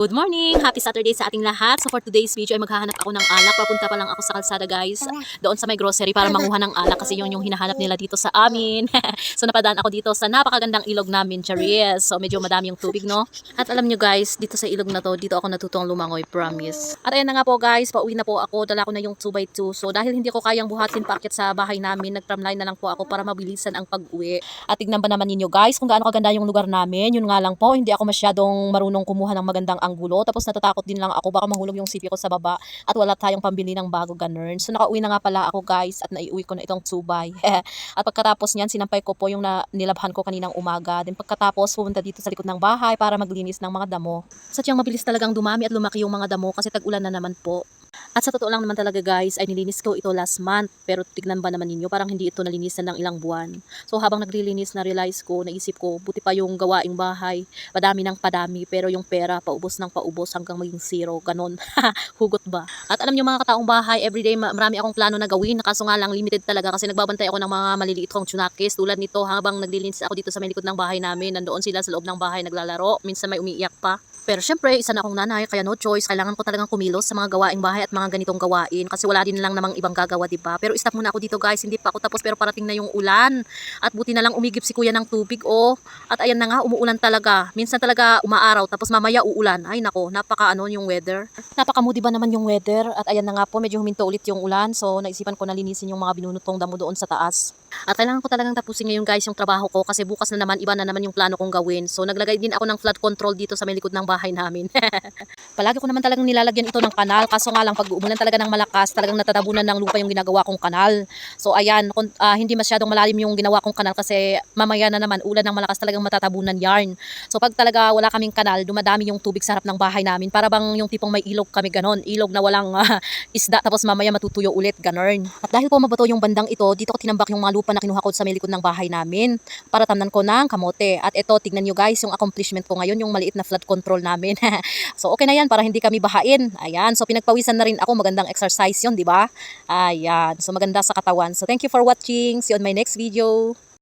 Good morning! Happy Saturday sa ating lahat. So for today's video ay maghahanap ako ng alak. Papunta pa lang ako sa kalsada guys. Doon sa may grocery para manguha ng alak kasi yun yung hinahanap nila dito sa amin. So napadaan ako dito sa napakagandang ilog namin, Charis. So medyo madami yung tubig, no? At alam nyo guys, dito sa ilog na to, dito ako natutong lumangoy, promise. At ayan na nga po guys, pauwi na po ako. Dala ko na yung 2x2. So dahil hindi ko kayang buhatin paakyat sa bahay namin, nag-tramline na lang po ako para mabilisan ang pag-uwi. At tignan ba naman ninyo guys kung gaano kaganda yung lugar namin. Yun nga lang po, hindi ako masyadong marunong kumuha ng magandang anggulo. Tapos natatakot din lang ako baka mahulog yung CP ko sa baba at wala tayong pambili ng bago ganun. So nakauwi na nga pala ako guys at naiuwi ko na itong subay. At pagkatapos niyan sinampay ko po yung nilabhan ko kaninang umaga. Then pagkatapos pumunta dito sa likod ng bahay para maglinis ng mga damo. Sadyang mabilis talagang dumami at lumaki yung mga damo kasi tag-ulan na naman po. At sa totoo lang naman talaga guys ay nilinis ko ito last month, pero tignan ba naman ninyo parang hindi ito nalinisan ng ilang buwan. So habang naglilinis na realize ko, naisip ko buti pa yung gawaing bahay, padami ng padami pero yung pera paubos ng paubos hanggang maging zero, ganon. Hugot ba? At alam nyo mga kataong bahay, everyday marami akong plano na gawin, kaso nga lang limited talaga kasi nagbabantay ako ng mga maliliit kong tsunakis tulad nito. Habang naglilinis ako dito sa may likod ng bahay namin, nandoon sila sa loob ng bahay naglalaro, minsan may umiiyak pa. Pero syempre, isa na akong nanay, kaya no choice, kailangan ko talagang kumilos sa mga gawaing bahay at mga ganitong gawain kasi wala din lang namang ibang gagawa, diba? Pero stop muna ako dito guys, hindi pa ako tapos pero parating na yung ulan. At buti na lang umigip si kuya ng tubig, oh. At ayan na nga, umuulan talaga. Minsan talaga umaaraw, tapos mamaya uulan. Ay nako, napaka yung weather. Napaka-moody ba naman yung weather? At ayan na nga po, medyo huminto ulit yung ulan. So naisipan ko na linisin yung mga binunutong damo doon sa taas. At kailangan ko talagang tapusin ngayon guys yung trabaho ko kasi bukas na naman, iba na naman yung plano kong gawin. So naglagay din ako ng flood control dito sa may likod ng bahay namin. Palagi ko naman talagang nilalagyan ito ng kanal, kaso nga lang pag umulan talaga ng malakas, talagang natatabunan ng lupa yung ginagawa kong kanal. So ayan, hindi masyadong malalim yung ginawa kong kanal kasi mamaya na naman ulan ng malakas talagang matatabunan yarn. So pag talaga wala kaming kanal, dumadami yung tubig sa harap ng bahay namin. Para bang yung tipong may ilog kami ganon, ilog na walang isda tapos mamaya matutuyo ulit ganon. At dahil po mabato yung bandang ito, dito ko tinambak yung mga lupa na kinuha ko sa may likod ng bahay namin para tamnan ko ng kamote. At ito, tignan nyo guys, yung accomplishment ko ngayon, yung maliit na flood control namin. So okay na yan para hindi kami bahain. Ayan, so pinagpawisan na rin ako, magandang exercise yun, di ba? Ayan, so maganda sa katawan. So thank you for watching. See you on my next video.